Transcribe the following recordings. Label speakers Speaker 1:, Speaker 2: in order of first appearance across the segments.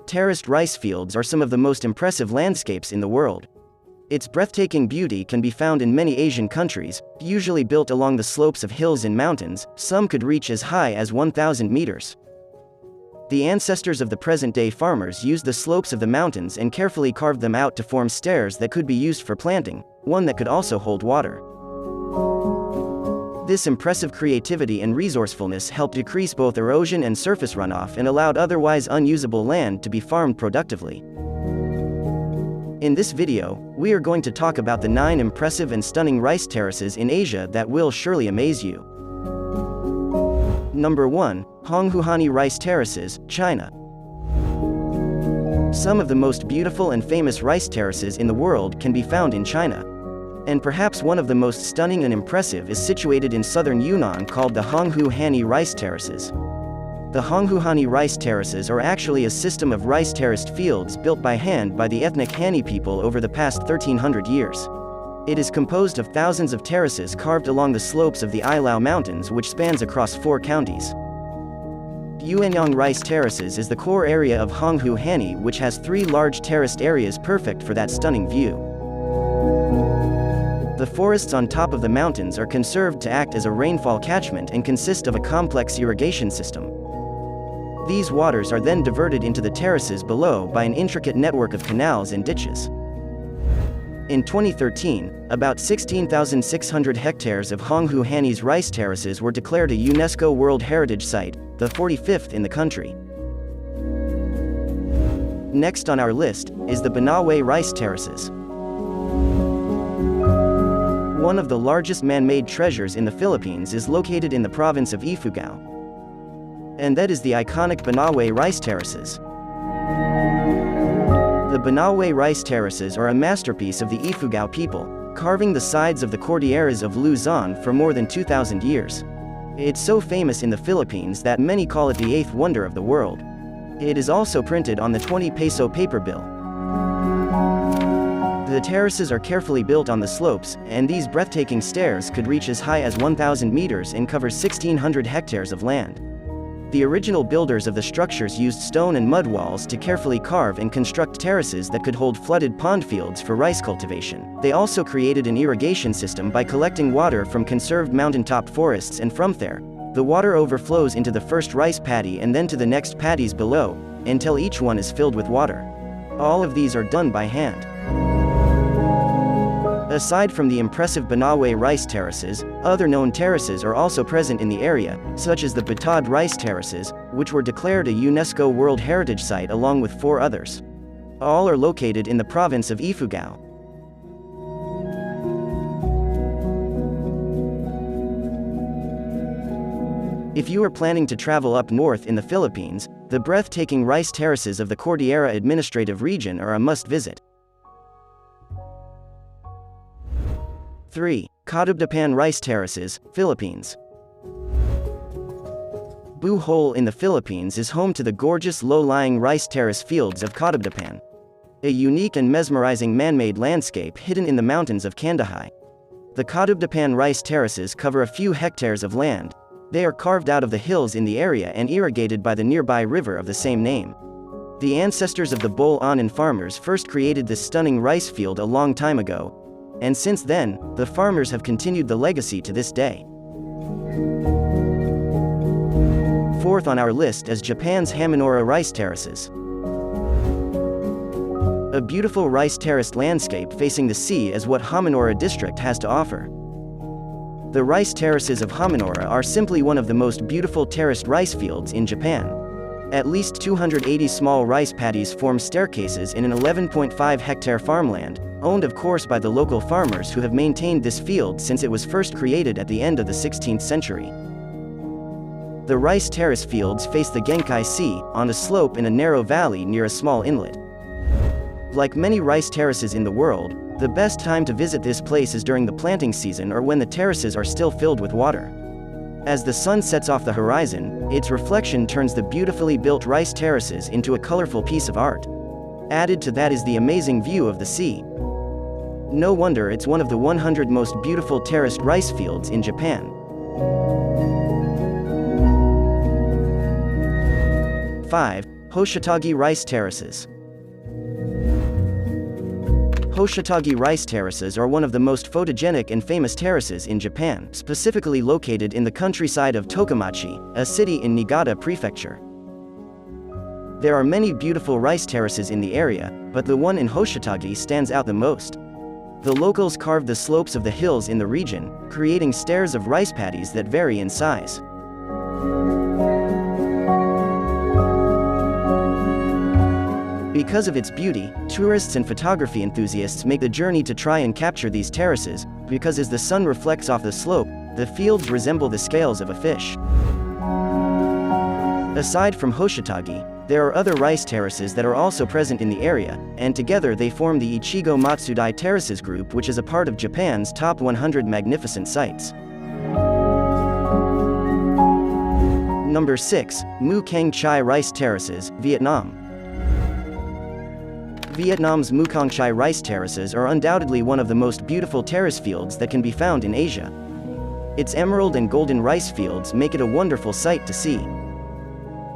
Speaker 1: terraced rice fields are some of the most impressive landscapes in the world. Its breathtaking beauty can be found in many Asian countries, usually built along the slopes of hills and mountains. Some could reach as high as 1,000 meters. The ancestors of the present-day farmers used the slopes of the mountains and carefully carved them out to form stairs that could be used for planting, one that could also hold water. This impressive creativity and resourcefulness helped decrease both erosion and surface runoff and allowed otherwise unusable land to be farmed productively. In this video, we are going to talk about the 9 impressive and stunning rice terraces in Asia that will surely amaze you. Number 1. Honghe Rice Terraces, China. Some of the most beautiful and famous rice terraces in the world can be found in China. And perhaps one of the most stunning and impressive is situated in southern Yunnan, called the Honghe Rice Terraces. The Honghe Rice Terraces are actually a system of rice terraced fields built by hand by the ethnic Hani people over the past 1,300 years. It is composed of thousands of terraces carved along the slopes of the Ilau Mountains, which spans across 4 counties. Yuanyang Rice Terraces is the core area of Honghe, which has 3 large terraced areas perfect for that stunning view. The forests on top of the mountains are conserved to act as a rainfall catchment and consist of a complex irrigation system. These waters are then diverted into the terraces below by an intricate network of canals and ditches. In 2013, about 16,600 hectares of Honghe rice terraces were declared a UNESCO World Heritage Site, the 45th in the country. Next on our list is the BANAUE rice terraces. One of the largest man-made treasures in the Philippines is located in the province of Ifugao. And that is the iconic BANAUE rice terraces. The BANAUE rice terraces are a masterpiece of the Ifugao people, carving the sides of the Cordilleras of Luzon for more than 2,000 years. It's so famous in the Philippines that many call it the 8th wonder of the world. It is also printed on the 20 peso paper bill. The terraces are carefully built on the slopes, and these breathtaking stairs could reach as high as 1,000 meters and cover 1,600 hectares of land. The original builders of the structures used stone and mud walls to carefully carve and construct terraces that could hold flooded pond fields for rice cultivation. They also created an irrigation system by collecting water from conserved mountaintop forests, and from there, the water overflows into the first rice paddy and then to the next paddies below, until each one is filled with water. All of these are done by hand. Aside from the impressive BANAUE rice terraces, other known terraces are also present in the area, such as the Batad rice terraces, which were declared a UNESCO World Heritage Site along with 4 others. All are located in the province of Ifugao. If you are planning to travel up north in the Philippines, the breathtaking rice terraces of the Cordillera Administrative Region are a must-visit. 3. Cadapdapan Rice Terraces, Philippines. Bohol in the Philippines is home to the gorgeous low-lying rice terrace fields of Cadapdapan, a unique and mesmerizing man-made landscape hidden in the mountains of Candijay. The Cadapdapan rice terraces cover a few hectares of land. They are carved out of the hills in the area and irrigated by the nearby river of the same name. The ancestors of the Bohol farmers first created this stunning rice field a long time ago, and since then, the farmers have continued the legacy to this day. 4th on our list is Japan's Hamanoura rice terraces. A beautiful rice terraced landscape facing the sea is what Hamanoura district has to offer. The rice terraces of Hamanoura are simply one of the most beautiful terraced rice fields in Japan. At least 280 small rice paddies form staircases in an 11.5 hectare farmland, owned of course by the local farmers who have maintained this field since it was first created at the end of the 16th century. The rice terrace fields face the Genkai Sea, on a slope in a narrow valley near a small inlet. Like many rice terraces in the world, the best time to visit this place is during the planting season or when the terraces are still filled with water. As the sun sets off the horizon, its reflection turns the beautifully built rice terraces into a colorful piece of art. Added to that is the amazing view of the sea. No wonder it's one of the 100 most beautiful terraced rice fields in Japan. 5. HOSHITOGE rice terraces. HOSHITOGE rice terraces are one of the most photogenic and famous terraces in Japan, specifically located in the countryside of Tokumachi, a city in Niigata Prefecture. There are many beautiful rice terraces in the area, but the one in HOSHITOGE stands out the most. The locals carved the slopes of the hills in the region, creating stairs of rice paddies that vary in size. Because of its beauty, tourists and photography enthusiasts make the journey to try and capture these terraces, because as the sun reflects off the slope, the fields resemble the scales of a fish. Aside from HOSHITOGE, there are other rice terraces that are also present in the area, and together they form the Ichigo Matsudai Terraces group, which is a part of Japan's top 100 magnificent sites. Number 6. Muang Chai Rice Terraces, Vietnam. Vietnam's Muang Chai rice terraces are undoubtedly one of the most beautiful terrace fields that can be found in Asia. Its emerald and golden rice fields make it a wonderful sight to see.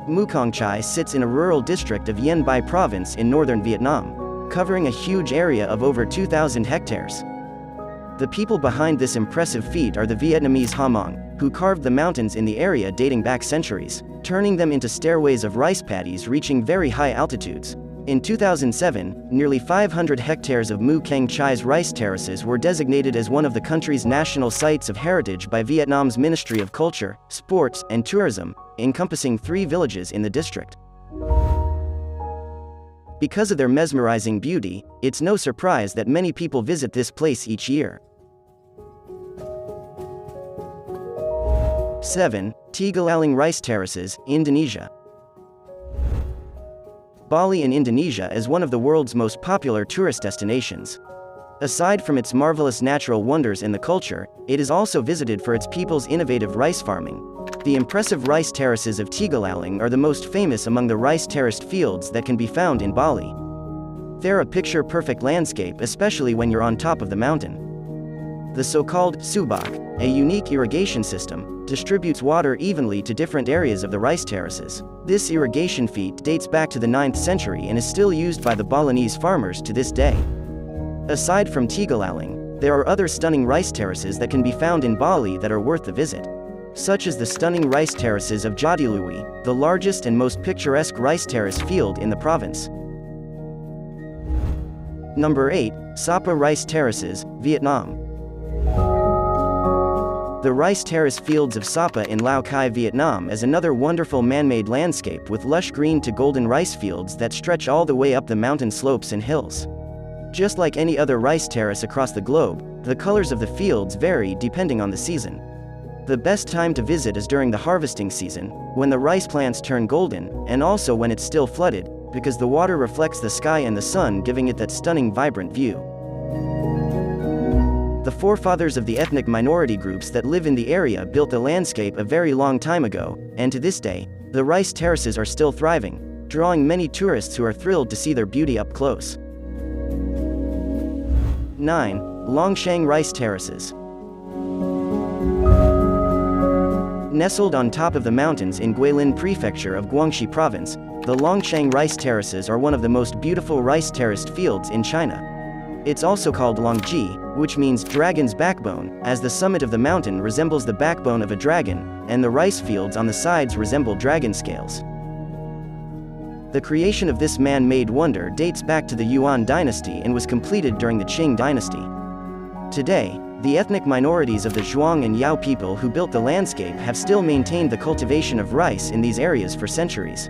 Speaker 1: Muang Chai sits in a rural district ofIen Bai province in northern Vietnam, covering a huge area of over 2,000 hectares. The people behind this impressive feat are the Vietnamese Hmong, who carved the mountains in the area dating back centuries, turning them into stairways of rice paddies reaching very high altitudes. In 2007, nearly 500 hectares of Muang Chai's rice terraces were designated as one of the country's national sites of heritage by Vietnam's Ministry of Culture, Sports, and Tourism, encompassing 3 villages in the district. Because of their mesmerizing beauty, it's no surprise that many people visit this place each year. 7. Tegalalang Rice Terraces, Indonesia. Bali in Indonesia is one of the world's most popular tourist destinations. Aside from its marvelous natural wonders and the culture, it is also visited for its people's innovative rice farming. The impressive rice terraces of Tegalalang are the most famous among the rice terraced fields that can be found in Bali. They're a picture-perfect landscape, especially when you're on top of the mountain. The so-called subak, a unique irrigation system, distributes water evenly to different areas of the rice terraces. This irrigation feat dates back to the 9th century and is still used by the Balinese farmers to this day. Aside from Tegalalang, there are other stunning rice terraces that can be found in Bali that are worth the visit, such as the stunning rice terraces of Jatiluwi, the largest and most picturesque rice terrace field in the province. Number 8. SAPA Rice Terraces, Vietnam. The rice terrace fields of Sapa in Lao Cai, Vietnam is another wonderful man-made landscape with lush green to golden rice fields that stretch all the way up the mountain slopes and hills. Just like any other rice terrace across the globe, the colors of the fields vary depending on the season. The best time to visit is during the harvesting season, when the rice plants turn golden, and also when it's still flooded, because the water reflects the sky and the sun, giving it that stunning vibrant view. The forefathers of the ethnic minority groups that live in the area built the landscape a very long time ago, and to this day, the rice terraces are still thriving, drawing many tourists who are thrilled to see their beauty up close. 9. LONGSHENG Rice Terraces. Nestled on top of the mountains in Guilin Prefecture of Guangxi Province, the LONGSHENG rice terraces are one of the most beautiful rice terraced fields in China. It's also called Longji, which means dragon's backbone, as the summit of the mountain resembles the backbone of a dragon, and the rice fields on the sides resemble dragon scales. The creation of this man-made wonder dates back to the Yuan dynasty and was completed during the Qing dynasty. Today, the ethnic minorities of the Zhuang and Yao people who built the landscape have still maintained the cultivation of rice in these areas for centuries.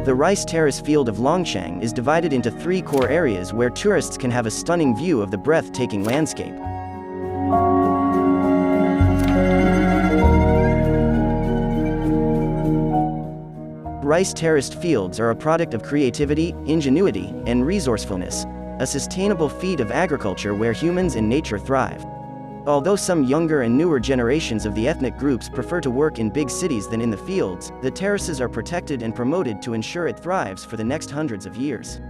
Speaker 1: The rice terrace field of Longsheng is divided into 3 core areas where tourists can have a stunning view of the breathtaking landscape. Rice terraced fields are a product of creativity, ingenuity, and resourcefulness, a sustainable feat of agriculture where humans and nature thrive. Although some younger and newer generations of the ethnic groups prefer to work in big cities than in the fields, the terraces are protected and promoted to ensure it thrives for the next hundreds of years.